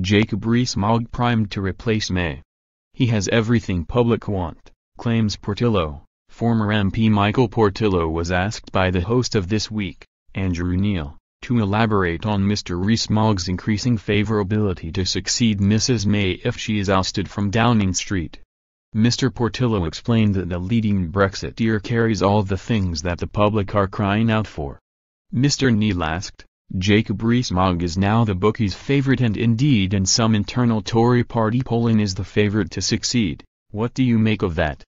Jacob Rees-Mogg primed to replace May. He has everything public want, claims Portillo. Former MP Michael Portillo was asked by the host of This Week, Andrew Neil, to elaborate on Mr Rees-Mogg's increasing favourability to succeed Mrs May if she is ousted from Downing Street. Mr Portillo explained that the leading Brexiteer carries all the things that the public are crying out for. Mr Neil asked, Jacob Rees-Mogg is now the bookies' favourite and indeed in some internal Tory Party polling is the favourite to succeed. What do you make of that?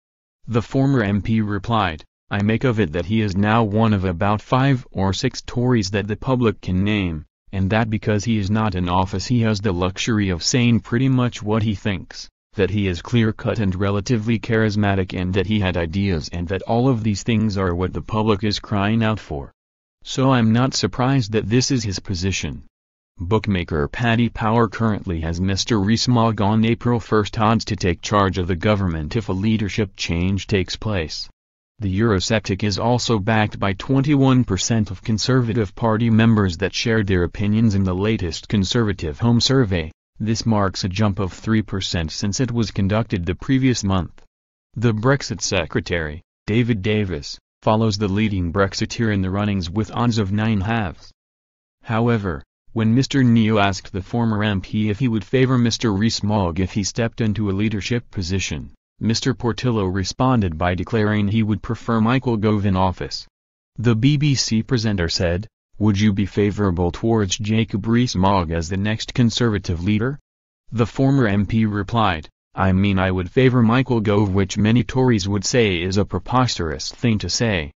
The former MP replied, I make of it that he is now one of about 5 or 6 Tories that the public can name, and that because he is not in office he has the luxury of saying pretty much what he thinks, that he is clear-cut and relatively charismatic and that he had ideas and that all of these things are what the public is crying out for. So I'm not surprised that this is his position. Bookmaker Paddy Power currently has Mr Rees-Mogg on April 1st odds to take charge of the government if a leadership change takes place. The Eurosceptic is also backed by 21% of Conservative Party members that shared their opinions in the latest Conservative Home Survey. This marks a jump of 3% since it was conducted the previous month. The Brexit Secretary, David Davis, follows the leading Brexiteer in the runnings with odds of 9/2. However, when Mr Neil asked the former MP if he would favour Mr Rees-Mogg if he stepped into a leadership position, Mr Portillo responded by declaring he would prefer Michael Gove in office. The BBC presenter said, would you be favourable towards Jacob Rees-Mogg as the next Conservative leader? The former MP replied, I mean I would favour Michael Gove, which many Tories would say is a preposterous thing to say.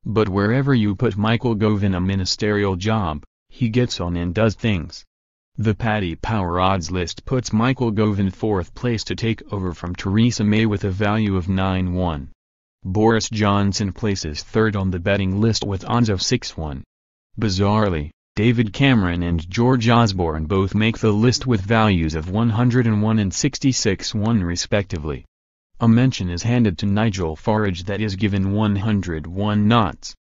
But wherever you put Michael Gove in a ministerial job, he gets on and does things. The Paddy Power odds list puts Michael Gove in 4th place to take over from Theresa May with a value of 9/1. Boris Johnson places 3rd on the betting list with odds of 6/1. Bizarrely, David Cameron and George Osborne both make the list with values of 101 and 66/1 respectively. A mention is handed to Nigel Farage that is given 101 knots.